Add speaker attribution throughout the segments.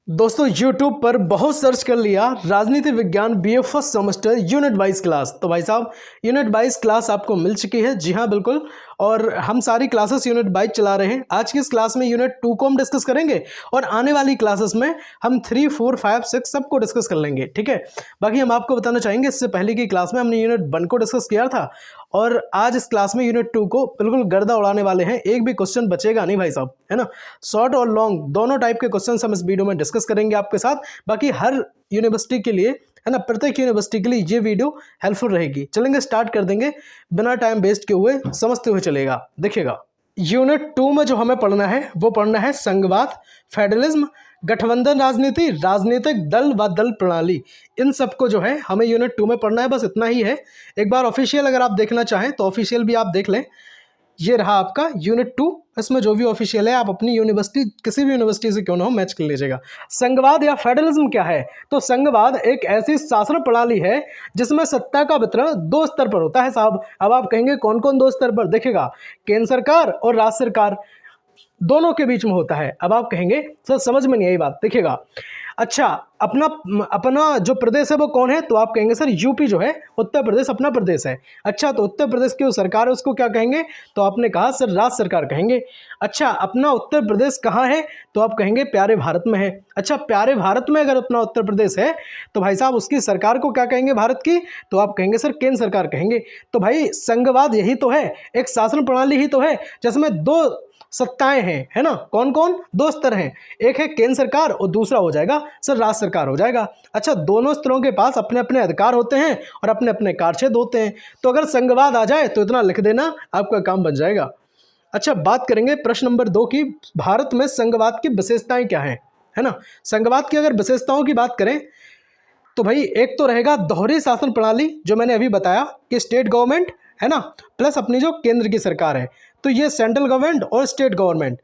Speaker 1: दोस्तों YouTube पर बहुत सर्च कर लिया राजनीति विज्ञान BA first semester unit wise class. तो भाई साहब यूनिट वाइज क्लास आपको मिल चुकी है। जी हाँ बिल्कुल, और हम सारी क्लासेस यूनिट वाइज चला रहे हैं। आज की इस क्लास में यूनिट 2 को हम डिस्कस करेंगे और आने वाली क्लासेस में हम 3, 4, 5, 6 सबको डिस्कस कर लेंगे। ठीक है, बाकी हम आपको बताना चाहेंगे इससे पहले की क्लास में हमने यूनिट 1 को डिस्कस किया था और आज इस क्लास में यूनिट 2 को बिल्कुल गर्दा उड़ाने वाले हैं। एक भी क्वेश्चन बचेगा नहीं भाई साहब, है ना। शॉर्ट और लॉन्ग दोनों टाइप के क्वेश्चन हम इस वीडियो में डिस्कस करेंगे आपके साथ। बाकी हर यूनिवर्सिटी के लिए, है ना, प्रत्येक यूनिवर्सिटी के लिए ये वीडियो हेल्पफुल रहेगी। चलेंगे, स्टार्ट कर देंगे बिना टाइम वेस्ट किए हुए, समझते हुए चलेगा। देखिएगा यूनिट 2 में जो हमें पढ़ना है वो पढ़ना है संघवाद, फेडरलिज्म, गठबंधन राजनीति, राजनीतिक दल व दल प्रणाली। इन सबको जो है हमें यूनिट 2 में पढ़ना है, बस इतना ही है। एक बार ऑफिशियल अगर आप देखना चाहें तो ऑफिशियल भी आप देख लें। ये रहा आपका यूनिट 2। इसमें जो भी ऑफिशियल है आप अपनी यूनिवर्सिटी, किसी भी यूनिवर्सिटी से क्यों ना हो, मैच कर लीजिएगा। संघवाद या फेडरलिज्म क्या है? तो संघवाद एक ऐसी शासन प्रणाली है जिसमें सत्ता का वितरण 2 स्तर पर होता है साहब। अब आप कहेंगे कौन कौन 2 स्तर पर? देखिएगा, केंद्र सरकार और राज्य सरकार दोनों के बीच में होता है। अब आप कहेंगे सर समझ में नहीं आई बात। देखिएगा, अच्छा अपना अपना जो प्रदेश है वो कौन है? तो आप कहेंगे सर यूपी जो है, उत्तर प्रदेश अपना प्रदेश है। अच्छा, तो उत्तर प्रदेश की जो सरकार है उसको क्या कहेंगे? तो आपने कहा सर राज्य सरकार कहेंगे। अच्छा, अपना उत्तर प्रदेश कहाँ है? तो आप कहेंगे प्यारे भारत में है। अच्छा, प्यारे भारत में अगर अपना उत्तर प्रदेश है तो भाई साहब उसकी सरकार को क्या कहेंगे भारत की? तो आप कहेंगे सर केंद्र सरकार कहेंगे। तो भाई संघवाद यही तो है, एक शासन प्रणाली ही तो है जिसमें 2 सत्ताएं हैं, है ना। कौन कौन? 2 स्तर हैं, एक है केंद्र सरकार और दूसरा हो जाएगा सर राज्य सरकार हो जाएगा। अच्छा, दोनों स्तरों के पास अपने अपने अधिकार होते हैं और अपने अपने कार्यक्षेत्र होते हैं। तो अगर संघवाद आ जाए तो इतना लिख देना, आपका काम बन जाएगा। अच्छा, बात करेंगे प्रश्न नंबर 2 की, भारत में संघवाद की विशेषताएं क्या हैं, है ना। संघवाद की अगर विशेषताओं की बात करें तो भाई एक तो रहेगा दोहरी शासन प्रणाली, जो मैंने अभी बताया कि स्टेट गवर्नमेंट, है ना, प्लस अपनी जो केंद्र की सरकार है। तो ये सेंट्रल गवर्नमेंट और स्टेट गवर्नमेंट,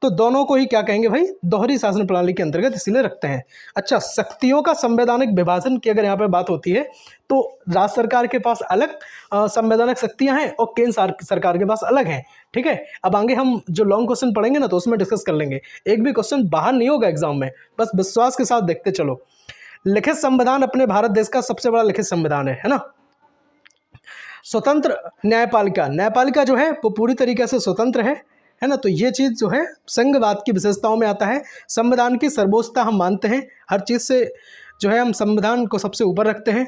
Speaker 1: तो दोनों को ही क्या कहेंगे भाई? दोहरी शासन प्रणाली के अंतर्गत इसीलिए रखते हैं। अच्छा, शक्तियों का संवैधानिक विभाजन की अगर यहाँ पे बात होती है तो राज्य सरकार के पास अलग संवैधानिक शक्तियां हैं और केंद्र सरकार के पास अलग हैं। ठीक है, अब आगे हम जो लॉन्ग क्वेश्चन पढ़ेंगे ना तो उसमें डिस्कस कर लेंगे। एक भी क्वेश्चन बाहर नहीं होगा एग्जाम में, बस विश्वास के साथ देखते चलो। लिखित संविधान अपने भारत देश का सबसे बड़ा लिखित संविधान है ना। स्वतंत्र न्यायपालिका, न्यायपालिका जो है वो पूरी तरीके से स्वतंत्र है ना। तो ये चीज़ जो है संघवाद की विशेषताओं में आता है। संविधान की सर्वोच्चता हम मानते हैं, हर चीज़ से जो है हम संविधान को सबसे ऊपर रखते हैं।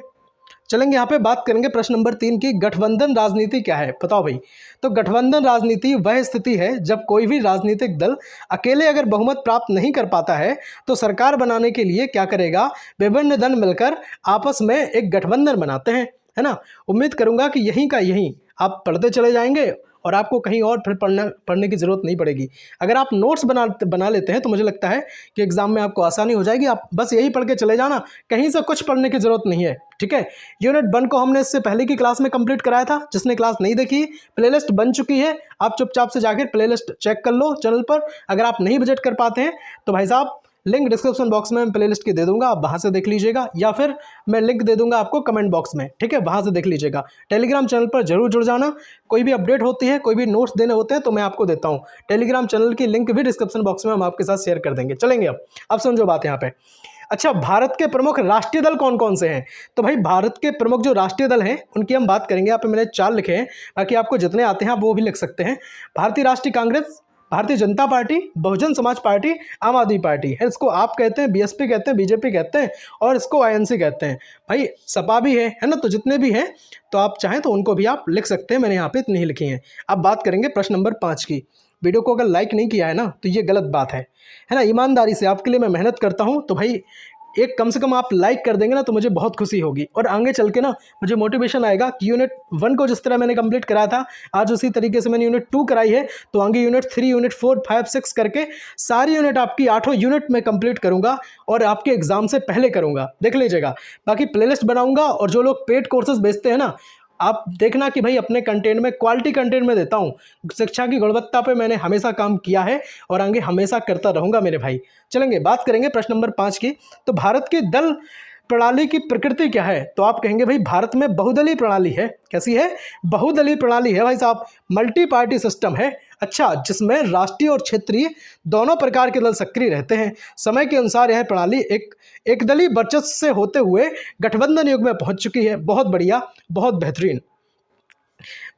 Speaker 1: चलेंगे यहाँ पे बात करेंगे प्रश्न नंबर 3 की, गठबंधन राजनीति क्या है? बताओ भाई। तो गठबंधन राजनीति वह स्थिति है जब कोई भी राजनीतिक दल अकेले अगर बहुमत प्राप्त नहीं कर पाता है तो सरकार बनाने के लिए क्या करेगा? विभिन्न दल मिलकर आपस में एक गठबंधन बनाते हैं, है ना। उम्मीद करूंगा कि यहीं का यहीं आप पढ़ते चले जाएंगे और आपको कहीं और फिर पढ़ने की ज़रूरत नहीं पड़ेगी। अगर आप नोट्स बना लेते हैं तो मुझे लगता है कि एग्जाम में आपको आसानी हो जाएगी। आप बस यही पढ़ के चले जाना, कहीं से कुछ पढ़ने की ज़रूरत नहीं है। ठीक है, यूनिट 1 को हमने इससे पहले की क्लास में कंप्लीट कराया था। जिसने क्लास नहीं देखी, प्लेलिस्ट बन चुकी है, आप चुपचाप से जाकर प्लेलिस्ट चेक कर लो चैनल पर। अगर आप नहीं विजिट कर पाते हैं तो भाई साहब लिंक डिस्क्रिप्शन बॉक्स में मैं प्लेलिस्ट की दे दूंगा, आप वहाँ से देख लीजिएगा, या फिर मैं लिंक दे दूंगा आपको कमेंट बॉक्स में। ठीक है, वहाँ से देख लीजिएगा। टेलीग्राम चैनल पर जरूर जुड़ जाना, कोई भी अपडेट होती है, कोई भी नोट्स देने होते हैं तो मैं आपको देता हूँ। टेलीग्राम चैनल की लिंक भी डिस्क्रिप्शन बॉक्स में हम आपके साथ शेयर कर देंगे। चलेंगे अब समझो बात यहाँ पे। अच्छा, भारत के प्रमुख राष्ट्रीय दल कौन कौन से हैं? तो भाई भारत के प्रमुख जो राष्ट्रीय दल हैं उनकी हम बात करेंगे। यहाँ पे मैंने 4 लिखे हैं, बाकी आपको जितने आते हैं आप वो भी लिख सकते हैं। भारतीय राष्ट्रीय कांग्रेस, भारतीय जनता पार्टी, बहुजन समाज पार्टी, आम आदमी पार्टी है। इसको आप कहते हैं, बीएसपी कहते हैं, बीजेपी कहते हैं और इसको आईएनसी कहते हैं। भाई सपा भी है ना। तो जितने भी हैं तो आप चाहें तो उनको भी आप लिख सकते हैं। मैंने यहाँ पे इतनी ही लिखी हैं। अब बात करेंगे प्रश्न नंबर 5 की। वीडियो को अगर लाइक नहीं किया है ना तो ये गलत बात है ना। ईमानदारी से आपके लिए मैं मेहनत करता हूँ, तो भाई एक कम से कम आप लाइक कर देंगे ना तो मुझे बहुत खुशी होगी और आगे चल के ना मुझे मोटिवेशन आएगा कि यूनिट 1 को जिस तरह मैंने कंप्लीट कराया था आज उसी तरीके से मैंने यूनिट 2 कराई है, तो आगे यूनिट 3, यूनिट 4, 5, 6 करके सारी यूनिट आपकी 8 यूनिट में कंप्लीट करूंगा और आपके एग्जाम से पहले करूंगा, देख लीजिएगा। बाकी प्लेलिस्ट बनाऊंगा और जो लोग पेड कोर्सेज बेचते हैं ना, आप देखना कि भाई अपने कंटेंट में क्वालिटी कंटेंट में देता हूँ। शिक्षा की गुणवत्ता पे मैंने हमेशा काम किया है और आगे हमेशा करता रहूँगा मेरे भाई। चलेंगे बात करेंगे प्रश्न नंबर 5 की। तो भारत की दल प्रणाली की प्रकृति क्या है? तो आप कहेंगे भाई भारत में बहुदलीय प्रणाली है। कैसी है? बहुदलीय प्रणाली है भाई साहब, मल्टी पार्टी सिस्टम है। अच्छा, जिसमें राष्ट्रीय और क्षेत्रीय दोनों प्रकार के दल सक्रिय रहते हैं। समय के अनुसार यह प्रणाली एक दलीय वर्चस्व से होते हुए गठबंधन युग में पहुंच चुकी है। बहुत बढ़िया, बहुत बेहतरीन।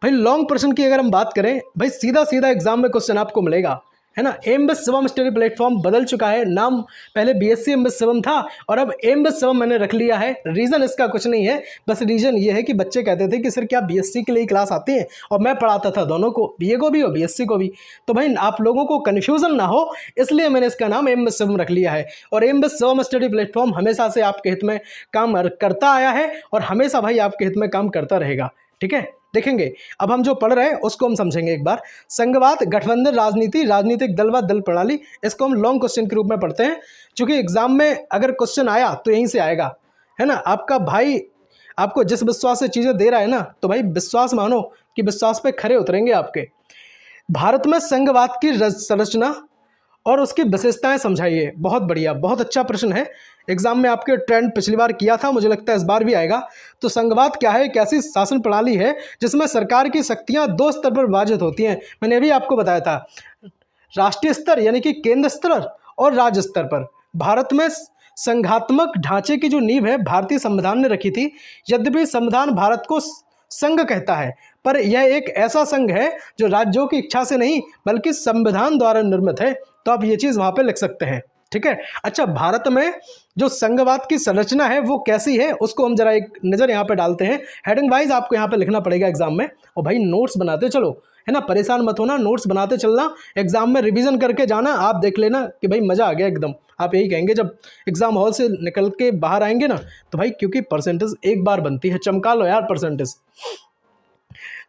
Speaker 1: भाई लॉन्ग प्रश्न की अगर हम बात करें, भाई सीधा सीधा एग्जाम में क्वेश्चन आपको मिलेगा, है ना। एमबेस शिवम स्टडी प्लेटफॉर्म बदल चुका है, नाम पहले बीएससी एमबेस शिवम था और अब एमबेस शिवम मैंने रख लिया है। रीज़न इसका कुछ नहीं है, बस रीज़न ये है कि बच्चे कहते थे कि सर क्या बीएससी के लिए क्लास आती है, और मैं पढ़ाता था दोनों को, बीए को भी और बीएससी को भी। तो भाई आप लोगों को कन्फ्यूज़न ना हो, इसलिए मैंने इसका नाम एमबेस शिवम रख लिया है। और एमबेस शिवम स्टडी प्लेटफॉर्म हमेशा से आपके हित में काम करता आया है और हमेशा भाई आपके हित में काम करता रहेगा। ठीक है, देखेंगे अब हम जो पढ़ रहे हैं उसको हम समझेंगे एक बार। संघवाद, गठबंधन राजनीति, राजनीतिक दलवाद, दल प्रणाली, इसको हम लॉन्ग क्वेश्चन के रूप में पढ़ते हैं, क्योंकि एग्जाम में अगर क्वेश्चन आया तो यहीं से आएगा, है ना। आपका भाई आपको जिस विश्वास से चीज़ें दे रहा है ना, तो भाई विश्वास मानो कि विश्वास पे खरे उतरेंगे आपके। भारत में संघवाद की संरचना और उसकी विशेषताएं समझाइए। बहुत बढ़िया, बहुत अच्छा प्रश्न है। एग्जाम में आपके ट्रेंड पिछली बार किया था, मुझे लगता है इस बार भी आएगा। तो संघवाद क्या है? एक ऐसी शासन प्रणाली है जिसमें सरकार की शक्तियां दो स्तर पर विभाजित होती हैं। मैंने अभी आपको बताया था, राष्ट्रीय स्तर यानी कि केंद्र स्तर और राज्य स्तर पर। भारत में संघात्मक ढांचे की जो नींव है भारतीय संविधान ने रखी थी। यद्यपि संविधान भारत को संघ कहता है, पर यह एक ऐसा संघ है जो राज्यों की इच्छा से नहीं बल्कि संविधान द्वारा निर्मित है। तो आप ये चीज़ वहाँ पे लिख सकते हैं। ठीक है। अच्छा, भारत में जो संघवाद की संरचना है वो कैसी है उसको हम जरा एक नज़र यहाँ पे डालते हैं। हेडिंग वाइज आपको यहाँ पे लिखना पड़ेगा एग्जाम में। और भाई नोट्स बनाते चलो, है ना, परेशान मत होना, नोट्स बनाते चलना, एग्जाम में रिवीजन करके जाना। आप देख लेना कि भाई मज़ा आ गया एकदम, आप यही कहेंगे जब एग्जाम हॉल से निकल के बाहर आएंगे ना। तो भाई क्योंकि परसेंटेज एक बार बनती है, चमका लो यार परसेंटेज।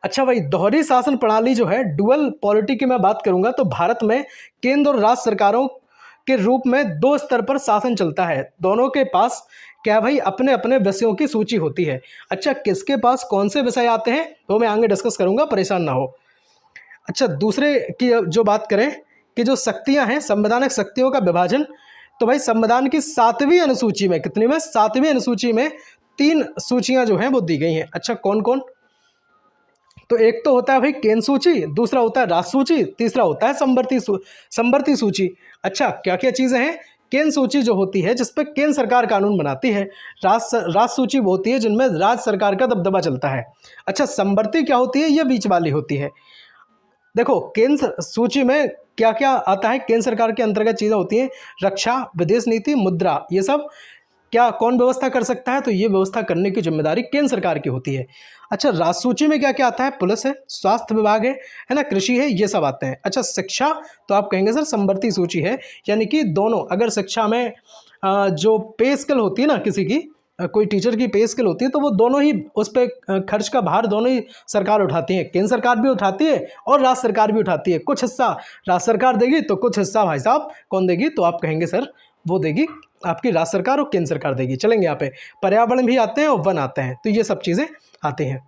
Speaker 1: अच्छा भाई, दोहरी शासन प्रणाली जो है, डुअल पॉलिटी की मैं बात करूंगा तो भारत में केंद्र और राज्य सरकारों के रूप में दो स्तर पर शासन चलता है। दोनों के पास क्या भाई अपने अपने विषयों की सूची होती है। अच्छा, किसके पास कौन से विषय आते हैं वो मैं आगे डिस्कस करूंगा, परेशान ना हो। अच्छा, दूसरे की जो बात करें कि जो शक्तियां हैं, संवैधानिक शक्तियों का विभाजन, तो भाई संविधान की 7वीं अनुसूची में, कितनी में, 7वीं अनुसूची में 3 सूचियां जो हैं वो दी गई हैं। अच्छा, कौन कौन? तो एक तो होता है भाई केंद्र सूची, दूसरा होता है राज्य सूची, तीसरा होता है संवर्ती सूची। अच्छा, क्या क्या चीज़ें हैं? केंद्र सूची जो होती है जिस पर केंद्र सरकार कानून बनाती है। राज्य सूची वो होती है जिनमें राज्य सरकार का दबदबा चलता है। अच्छा, संवर्ती क्या होती है? ये बीच वाली होती है। देखो, केंद्र सूची में क्या क्या आता है? केंद्र सरकार के अंतर्गत चीज़ें होती हैं, रक्षा, विदेश नीति, मुद्रा, ये सब क्या कौन व्यवस्था कर सकता है? तो ये व्यवस्था करने की जिम्मेदारी केंद्र सरकार की होती है। अच्छा, राज्य सूची में क्या क्या आता है? पुलिस है, स्वास्थ्य विभाग है ना, कृषि है, ये सब आते हैं। अच्छा, शिक्षा, तो आप कहेंगे सर संवर्ती सूची है, यानी कि दोनों, अगर शिक्षा में जो पे स्केल होती है ना किसी की, कोई टीचर की पे स्केल होती है, तो वो दोनों ही उस पर खर्च का भार दोनों ही सरकार उठाती है। केंद्र सरकार भी उठाती है और राज्य सरकार भी उठाती है। कुछ हिस्सा राज्य सरकार देगी तो कुछ हिस्सा भाई साहब कौन देगी? तो आप कहेंगे सर वो देगी आपकी राज्य सरकार और केंद्र सरकार देगी। चलेंगे यहाँ पे, पर्यावरण भी आते हैं और वन आते हैं, तो ये सब चीज़ें आती हैं।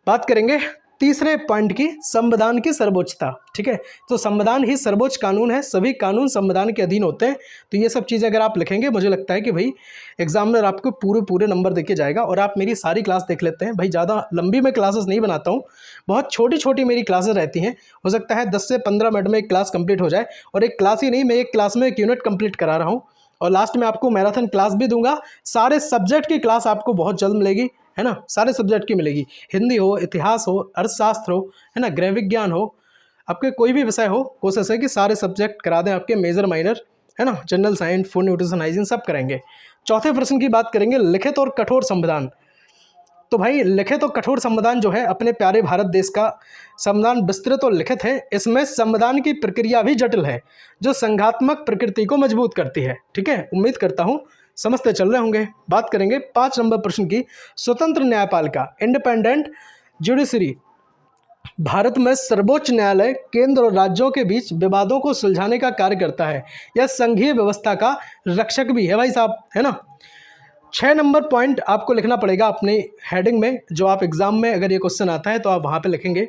Speaker 1: बात करेंगे तीसरे पॉइंट की, संविधान की सर्वोच्चता। ठीक है, तो संविधान ही सर्वोच्च कानून है, सभी कानून संविधान के अधीन होते हैं। तो ये सब चीज़ें अगर आप लिखेंगे, मुझे लगता है कि भाई एग्जामिनर आपको पूरे नंबर देके जाएगा। और आप मेरी सारी क्लास देख लेते हैं भाई, ज़्यादा लंबी मैं क्लासेस नहीं बनाता हूँ, बहुत छोटी छोटी मेरी क्लासेस रहती हैं। हो सकता है 10 से 15 मिनट में एक क्लास कंप्लीट हो जाए, और एक क्लास ही नहीं, मैं एक क्लास में एक यूनिट कंप्लीट करा रहा हूँ। और लास्ट में आपको मैराथन क्लास भी दूंगा। सारे सब्जेक्ट की क्लास आपको बहुत जल्द मिलेगी, है ना, सारे सब्जेक्ट की मिलेगी। हिंदी हो, इतिहास हो, अर्थशास्त्र हो, है ना, गृह विज्ञान हो, आपके कोई भी विषय हो, कोशिश है कि सारे सब्जेक्ट करा दें आपके, मेजर माइनर, है ना, general science, food nutrition hygiene सब करेंगे। चौथे प्रश्न की बात करेंगे, लिखित और कठोर संविधान। तो भाई लिखित और कठोर संविधान जो है, अपने प्यारे भारत देश का संविधान विस्तृत और लिखित है। इसमें संविधान की प्रक्रिया भी जटिल है, जो संघात्मक प्रकृति को मजबूत करती है। ठीक है, उम्मीद करता हूँ समझते चल रहे होंगे। बात करेंगे 5 नंबर प्रश्न की, स्वतंत्र न्यायपालिका, इंडिपेंडेंट जुडिशरी। भारत में सर्वोच्च न्यायालय केंद्र और राज्यों के बीच विवादों को सुलझाने का कार्य करता है। यह संघीय व्यवस्था का रक्षक भी है भाई साहब, है ना। 6 नंबर पॉइंट आपको लिखना पड़ेगा अपने हेडिंग में, जो आप एग्जाम में अगर ये क्वेश्चन आता है तो आप वहाँ पे लिखेंगे,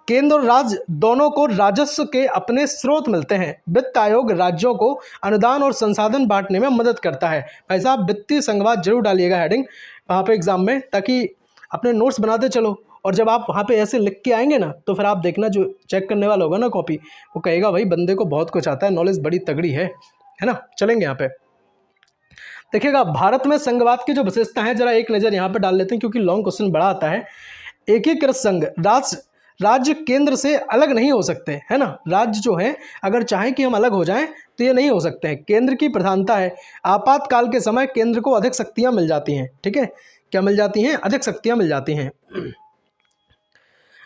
Speaker 1: केंद्र और राज्य दोनों को राजस्व के अपने स्रोत मिलते हैं। वित्त आयोग राज्यों को अनुदान और संसाधन बांटने में मदद करता है। भाई साहब वित्तीय संघवाद जरूर डालिएगा हेडिंग वहाँ पे एग्जाम में, ताकि अपने नोट्स बनाते चलो और जब आप वहाँ पे ऐसे लिख के आएंगे ना तो फिर आप देखना जो चेक करने वाला होगा ना कॉपी, वो कहेगा भाई बंदे को बहुत कुछ आता है, नॉलेज बड़ी तगड़ी है ना। चलेंगे यहाँ पे, देखिएगा भारत में संघवाद की जो विशेषता है, जरा एक नज़र यहाँ पे डाल लेते हैं क्योंकि लॉन्ग क्वेश्चन बड़ा आता है। एकीकृत संघ, राज्य केंद्र से अलग नहीं हो सकते, है ना। राज्य जो है अगर चाहें कि हम अलग हो जाएं तो ये नहीं हो सकते हैं। केंद्र की प्रधानता है, आपातकाल के समय केंद्र को अधिक शक्तियां मिल जाती हैं, ठीक है, क्या मिल जाती हैं, अधिक शक्तियां मिल जाती हैं।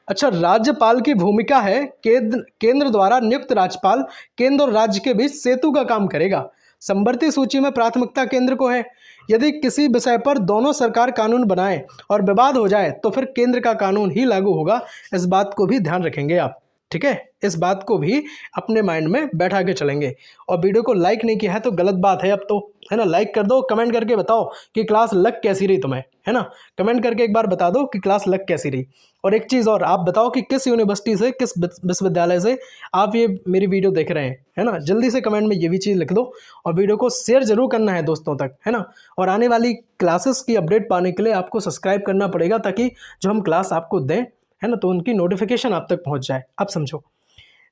Speaker 1: अच्छा, राज्यपाल की भूमिका है, केंद्र द्वारा नियुक्त राज्यपाल केंद्र और राज्य के बीच सेतु का काम करेगा। समवर्ती सूची में प्राथमिकता केंद्र को है। यदि किसी विषय पर दोनों सरकार कानून बनाए और विवाद हो जाए तो फिर केंद्र का कानून ही लागू होगा। इस बात को भी ध्यान रखेंगे आप, ठीक है, इस बात को भी अपने माइंड में बैठा के चलेंगे। और वीडियो को लाइक नहीं किया है तो गलत बात है अब तो, है ना। लाइक कर दो, कमेंट करके बताओ कि क्लास लग कैसी रही तुम्हें, है ना। कमेंट करके एक बार बता दो कि क्लास लग कैसी रही। और एक चीज़ और, आप बताओ कि किस यूनिवर्सिटी से, किस विश्वविद्यालय से आप ये मेरी वीडियो देख रहे हैं, है ना। जल्दी से कमेंट में ये भी चीज़ लिख दो और वीडियो को शेयर जरूर करना है दोस्तों तक, है ना। और आने वाली क्लासेस की अपडेट पाने के लिए आपको सब्सक्राइब करना पड़ेगा ताकि जो हम क्लास आपको दें, है ना, तो उनकी नोटिफिकेशन आप तक पहुँच जाए। अब समझो,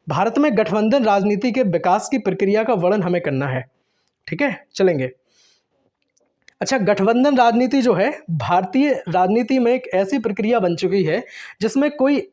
Speaker 1: भारत में गठबंधन राजनीति के विकास की प्रक्रिया का वर्णन हमें करना है, ठीक है, चलेंगे। अच्छा, गठबंधन राजनीति जो है भारतीय राजनीति में एक ऐसी प्रक्रिया बन चुकी है जिसमें कोई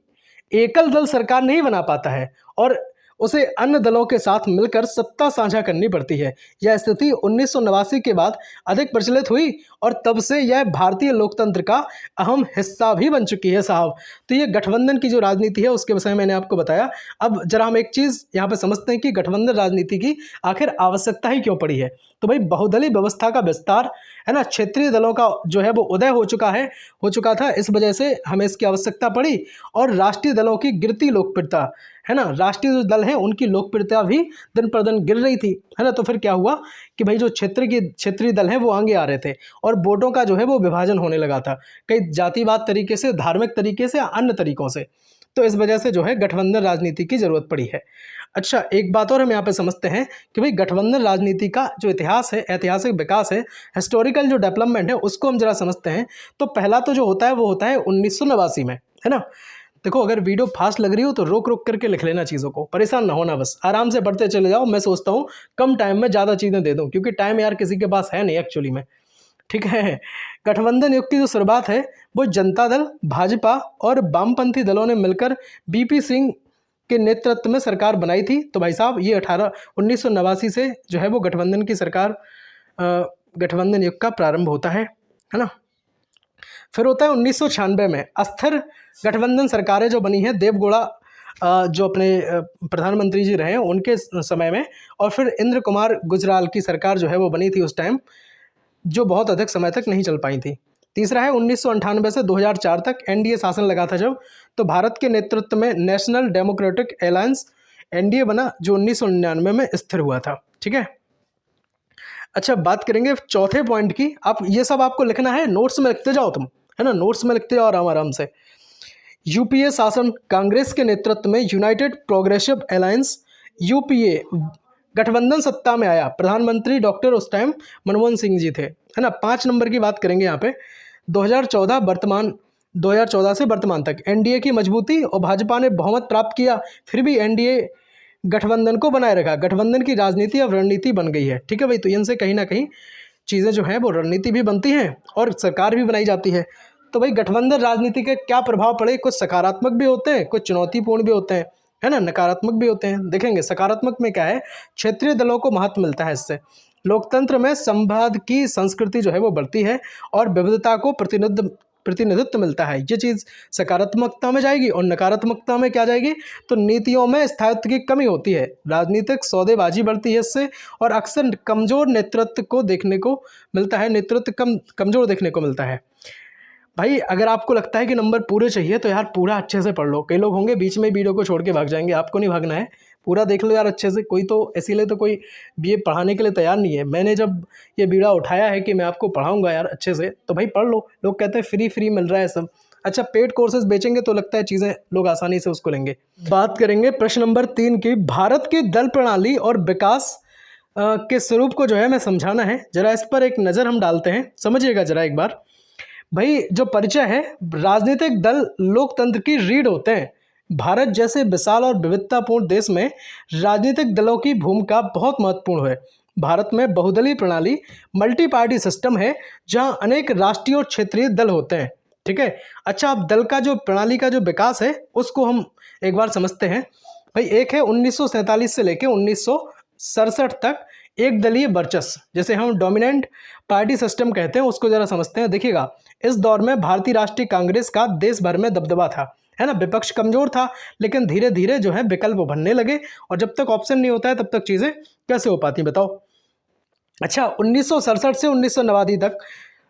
Speaker 1: एकल दल सरकार नहीं बना पाता है और उसे अन्य दलों के साथ मिलकर सत्ता साझा करनी पड़ती है। यह स्थिति 1989 के बाद अधिक प्रचलित हुई और तब से यह भारतीय लोकतंत्र का अहम हिस्सा भी बन चुकी है साहब। तो ये गठबंधन की जो राजनीति है उसके विषय में मैंने आपको बताया। अब जरा हम एक चीज़ यहाँ पे समझते हैं कि गठबंधन राजनीति की आखिर आवश्यकता ही क्यों पड़ी है। तो भाई बहुदलीय व्यवस्था का विस्तार, है ना, क्षेत्रीय दलों का जो है वो उदय हो चुका था, इस वजह से हमें इसकी आवश्यकता पड़ी। और राष्ट्रीय दलों की गिरती लोकप्रियता, है ना, राष्ट्रीय जो दल हैं उनकी लोकप्रियता भी दिन पर दिन गिर रही थी, है ना। तो फिर क्या हुआ कि भाई जो क्षेत्रीय दल हैं वो आगे आ रहे थे और वोटों का जो है वो विभाजन होने लगा था, कई जातिवाद तरीके से, धार्मिक तरीके से, अन्य तरीकों से। तो इस वजह से जो है गठबंधन राजनीति की ज़रूरत पड़ी है। अच्छा, एक बात और हम यहाँ पे समझते हैं कि भाई गठबंधन राजनीति का जो इतिहास है, ऐतिहासिक विकास है, हिस्टोरिकल जो डेवलपमेंट है, उसको हम जरा समझते हैं। तो पहला तो जो होता है वो होता है 1989 में, है ना। देखो, अगर वीडियो फास्ट लग रही हो तो रोक रोक करके लिख लेना चीज़ों को, परेशान ना होना, बस आराम से पढ़ते चले जाओ। मैं सोचता हूँ कम टाइम में ज़्यादा चीज़ें दे दूँ क्योंकि टाइम यार किसी के पास है नहीं एक्चुअली में, ठीक है। गठबंधन युग की जो शुरुआत है वो जनता दल, भाजपा और वामपंथी दलों ने मिलकर बीपी सिंह के नेतृत्व में सरकार बनाई थी। तो भाई साहब ये 1989 से जो है वो गठबंधन की सरकार, गठबंधन युग का प्रारंभ होता है ना। फिर होता है 1996 में अस्थिर गठबंधन सरकारें जो बनी है, देवगौड़ा जो अपने प्रधानमंत्री जी रहे हैं उनके समय में, और फिर इंद्र कुमार गुजराल की सरकार जो है वो बनी थी उस टाइम, जो बहुत अधिक समय तक नहीं चल पाई थी। तीसरा है 1998 से 2004 तक एनडीए शासन लगा था जब, तो भारत के नेतृत्व में नेशनल डेमोक्रेटिक अलायंस एनडीए बना जो 1999 में स्थिर हुआ था, ठीक है। अच्छा, बात करेंगे चौथे पॉइंट की। आप ये सब आपको लिखना है, नोट्स में लिखते जाओ तुम, है ना, नोट्स में लिखते जाओ आराम से। यूपीए शासन, कांग्रेस के नेतृत्व में यूनाइटेड प्रोग्रेसिव अलायंस यूपीए गठबंधन सत्ता में आया। प्रधानमंत्री डॉक्टर उस टाइम मनमोहन सिंह जी थे, है ना। 5 नंबर की बात करेंगे यहाँ पे। 2014 से वर्तमान तक एनडीए की मजबूती, और भाजपा ने बहुमत प्राप्त किया, फिर भी एनडीए गठबंधन को बनाए रखा। गठबंधन की राजनीति अब रणनीति बन गई है, ठीक है भाई। तो इनसे कहीं ना कहीं चीज़ें जो हैं वो रणनीति भी बनती हैं और सरकार भी बनाई जाती है। तो भाई गठबंधन राजनीति के क्या प्रभाव पड़े, कुछ सकारात्मक भी होते हैं, कुछ चुनौतीपूर्ण भी होते हैं, है ना, नकारात्मक भी होते हैं। देखेंगे सकारात्मक में क्या है, क्षेत्रीय दलों को महत्व मिलता है इससे। लोकतंत्र में संवाद की संस्कृति जो है वो बढ़ती है और विविधता को प्रतिनिधित्व मिलता है। ये चीज़ सकारात्मकता में जाएगी। और नकारात्मकता में क्या जाएगी, तो नीतियों में स्थायित्व की कमी होती है, राजनीतिक सौदेबाजी बढ़ती है इससे, और अक्सर कमज़ोर नेतृत्व को देखने को मिलता है, नेतृत्व कमज़ोर देखने को मिलता है। भाई अगर आपको लगता है कि नंबर पूरे चाहिए तो यार पूरा अच्छे से पढ़ लो। कई लोग होंगे बीच में वीडियो को छोड़ के भाग जाएंगे, आपको नहीं भागना है, पूरा देख लो यार अच्छे से। कोई तो इसीलिए तो कोई बीए पढ़ाने के लिए तैयार नहीं है। मैंने जब ये बीड़ा उठाया है कि मैं आपको पढ़ाऊंगा यार अच्छे से, तो भाई पढ़ लो। लोग कहते हैं फ्री मिल रहा है सब। अच्छा, पेड कोर्सेज बेचेंगे तो लगता है चीज़ें लोग आसानी से उसको लेंगे। बात करेंगे प्रश्न नंबर 3 की। भारत की दल प्रणाली और विकास के स्वरूप को जो है मैं समझाना है, जरा इस पर एक नज़र हम डालते हैं, समझिएगा जरा एक बार। भाई जो परिचय है, राजनीतिक दल लोकतंत्र की रीढ़ होते हैं। भारत जैसे विशाल और विविधतापूर्ण देश में राजनीतिक दलों की भूमिका बहुत महत्वपूर्ण है। भारत में बहुदलीय प्रणाली, मल्टी पार्टी सिस्टम है, जहां अनेक राष्ट्रीय और क्षेत्रीय दल होते हैं। ठीक है। अच्छा, अब दल का जो प्रणाली का जो विकास है उसको हम एक बार समझते हैं। भाई एक है 1947 से लेकर 1967 तक एक दलीय वर्चस्व, जैसे हम डोमिनेंट पार्टी सिस्टम कहते हैं, उसको जरा समझते हैं। देखिएगा, इस दौर में भारतीय राष्ट्रीय कांग्रेस का देश भर में दबदबा था, है ना। विपक्ष कमजोर था, लेकिन धीरे धीरे जो है विकल्प उभरने लगे, और जब तक ऑप्शन नहीं होता है तब तक चीजें कैसे हो पाती, बताओ। अच्छा, 1967 से 1989 तक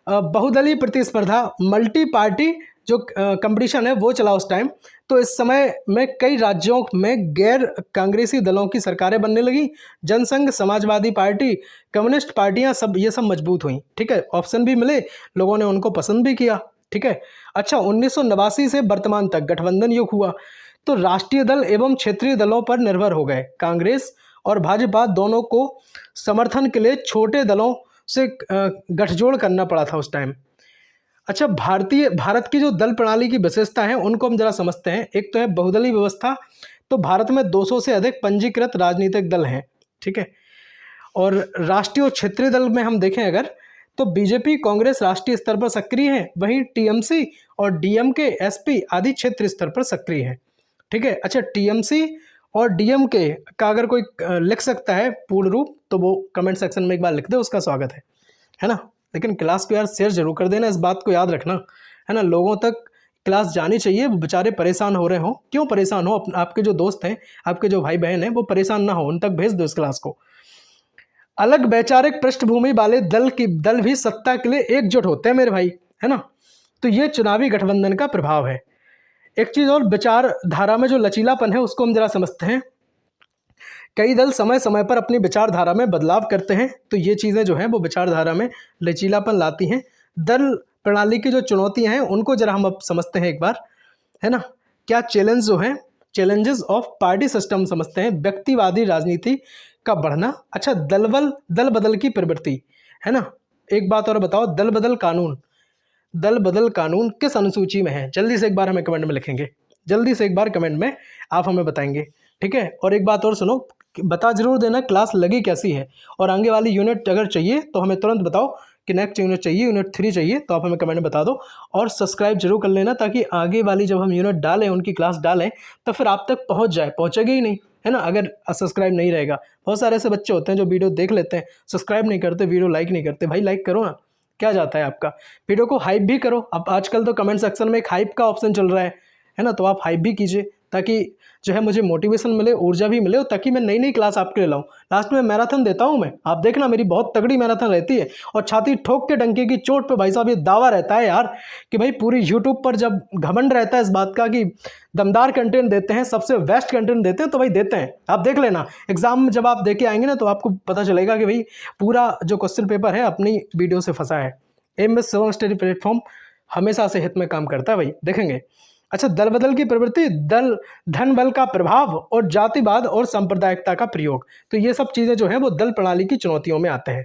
Speaker 1: बहुदलीय प्रतिस्पर्धा, मल्टी पार्टी जो कंपटीशन है वो चला उस टाइम। तो इस समय में कई राज्यों में गैर कांग्रेसी दलों की सरकारें बनने लगी। जनसंघ, समाजवादी पार्टी, कम्युनिस्ट पार्टियां सब ये सब मजबूत हुई। ठीक है, ऑप्शन भी मिले, लोगों ने उनको पसंद भी किया। ठीक है। अच्छा, 1989 से वर्तमान तक गठबंधन युग हुआ, तो राष्ट्रीय दल एवं क्षेत्रीय दलों पर निर्भर हो गए। कांग्रेस और भाजपा दोनों को समर्थन के लिए छोटे दलों से गठजोड़ करना पड़ा था उस टाइम। अच्छा, भारत की जो दल प्रणाली की विशेषता है उनको हम जरा समझते हैं। एक तो है बहुदलीय व्यवस्था, तो भारत में 200 से अधिक पंजीकृत राजनीतिक दल हैं। ठीक है। और राष्ट्रीय और क्षेत्रीय दल में हम देखें अगर, तो बीजेपी, कांग्रेस राष्ट्रीय स्तर पर सक्रिय है, वहीं टीएमसी और डीएमके, एसपी आदि क्षेत्रीय स्तर पर सक्रिय है। ठीक है। अच्छा, टीएमसी और डीएमके का अगर कोई लिख सकता है पूर्ण रूप, तो वो कमेंट सेक्शन में एक बार लिख दे, उसका स्वागत है ना। लेकिन क्लास को यार शेयर जरूर कर देना, इस बात को याद रखना, है ना। लोगों तक क्लास जानी चाहिए, वो बेचारे परेशान हो रहे हो। क्यों परेशान हो, आपके जो दोस्त हैं, आपके जो भाई बहन हैं, वो परेशान ना हो, उन तक भेज दो इस क्लास को। अलग वैचारिक पृष्ठभूमि वाले दल भी सत्ता के लिए एकजुट होते हैं मेरे भाई, है ना। तो ये चुनावी गठबंधन का प्रभाव है। एक चीज और, विचारधारा में जो लचीलापन है उसको हम जरा समझते हैं। कई दल समय समय पर अपनी विचारधारा में बदलाव करते हैं, तो ये चीज़ें जो हैं वो विचारधारा में लचीलापन लाती हैं। दल प्रणाली की जो चुनौतियां हैं उनको जरा हम अब समझते हैं एक बार, है ना। क्या चैलेंज जो हैं, चैलेंजेस ऑफ पार्टी सिस्टम समझते हैं। व्यक्तिवादी राजनीति का बढ़ना। अच्छा, दल बदल की प्रवृत्ति, है ना। एक बात और बताओ, दल बदल कानून किस अनुसूची में है? जल्दी से एक बार हमें कमेंट में लिखेंगे, जल्दी से एक बार कमेंट में आप हमें बताएंगे। ठीक है। और एक बात और सुनो, बता जरूर देना क्लास लगी कैसी है, और आगे वाली यूनिट अगर चाहिए तो हमें तुरंत बताओ कि नेक्स्ट यूनिट चाहिए, यूनिट 3 चाहिए, तो आप हमें कमेंट में बता दो। और सब्सक्राइब जरूर कर लेना, ताकि आगे वाली जब हम यूनिट डालें, उनकी क्लास डालें, तो फिर आप तक पहुंच जाए। पहुंचेगी ही नहीं, है ना, अगर सब्सक्राइब नहीं रहेगा। बहुत सारे ऐसे बच्चे होते हैं जो वीडियो देख लेते हैं, सब्सक्राइब नहीं करते, वीडियो लाइक नहीं करते। भाई लाइक करो ना, क्या जाता है आपका। वीडियो को हाइप भी करो। अब आजकल तो कमेंट सेक्शन में एक हाइप का ऑप्शन चल रहा है ना, तो आप हाइप भी कीजिए, ताकि जो है मुझे मोटिवेशन मिले, ऊर्जा भी मिले, ताकि मैं नई नई क्लास आपके लिए लाऊं। लास्ट में मैराथन देता हूं मैं, आप देखना, मेरी बहुत तगड़ी मैराथन रहती है। और छाती ठोक के डंके की चोट पे भाई साहब ये दावा रहता है यार, कि भाई पूरी यूट्यूब पर जब घमंड रहता है इस बात का कि दमदार कंटेंट देते हैं, सबसे बेस्ट कंटेंट देते हैं, तो भाई देते हैं। आप देख लेना, एग्जाम में जब आप देके आएंगे ना, तो आपको पता चलेगा कि भाई पूरा जो क्वेश्चन पेपर है अपनी वीडियो से फंसा है। एमएस सेवन स्टडी प्लेटफॉर्म हमेशा से हित में काम करता है भाई, देखेंगे। अच्छा, दल बदल की प्रवृत्ति, धन बल का प्रभाव और जातिवाद और सांप्रदायिकता का प्रयोग, तो ये सब चीज़ें जो हैं वो दल प्रणाली की चुनौतियों में आते हैं।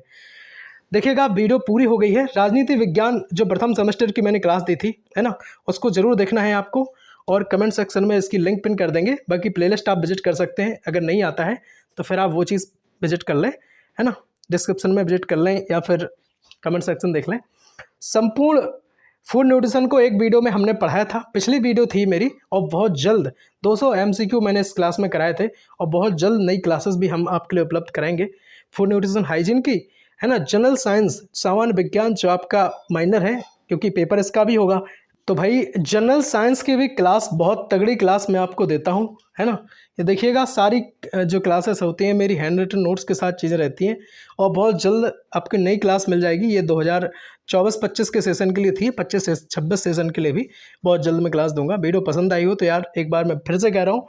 Speaker 1: देखिएगा, वीडियो पूरी हो गई है। राजनीति विज्ञान जो प्रथम सेमेस्टर की मैंने क्लास दी थी, है ना, उसको जरूर देखना है आपको, और कमेंट सेक्शन में इसकी लिंक पिन कर देंगे। बाकी प्लेलिस्ट आप विजिट कर सकते हैं, अगर नहीं आता है तो फिर आप वो चीज़ विजिट कर लें, है ना, डिस्क्रिप्शन में विजिट कर लें या फिर कमेंट सेक्शन देख लें। संपूर्ण फूड न्यूट्रिशन को एक वीडियो में हमने पढ़ाया था, पिछली वीडियो थी मेरी, और बहुत जल्द 200 MCQ मैंने इस क्लास में कराए थे, और बहुत जल्द नई क्लासेस भी हम आपके लिए उपलब्ध कराएंगे फूड न्यूट्रिशन हाइजीन की, है ना। जनरल साइंस, सामान्य विज्ञान जो आपका माइनर है, क्योंकि पेपर इसका भी होगा, तो भाई जनरल साइंस की भी क्लास, बहुत तगड़ी क्लास मैं आपको देता हूँ, है ना। ये देखिएगा, सारी जो क्लासेस होती हैं मेरी हैंड रिटन नोट्स के साथ चीज़ें रहती हैं, और बहुत जल्द आपको नई क्लास मिल जाएगी। ये 2024-25 के सेशन के लिए थी, 25-26 सेशन के लिए भी बहुत जल्द मैं क्लास दूंगा। वीडियो पसंद आई हो तो यार एक बार मैं फिर से कह रहा हूँ,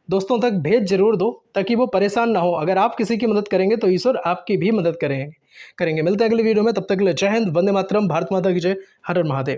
Speaker 1: दोस्तों तक भेज जरूर दो, ताकि वो परेशान ना हो। अगर आप किसी की मदद करेंगे तो ईश्वर आपकी भी मदद करेंगे। मिलते हैं अगली वीडियो में, तब तक के लिए जय हिंद, वंदे मातरम, भारत माता की जय, हर हर महादेव।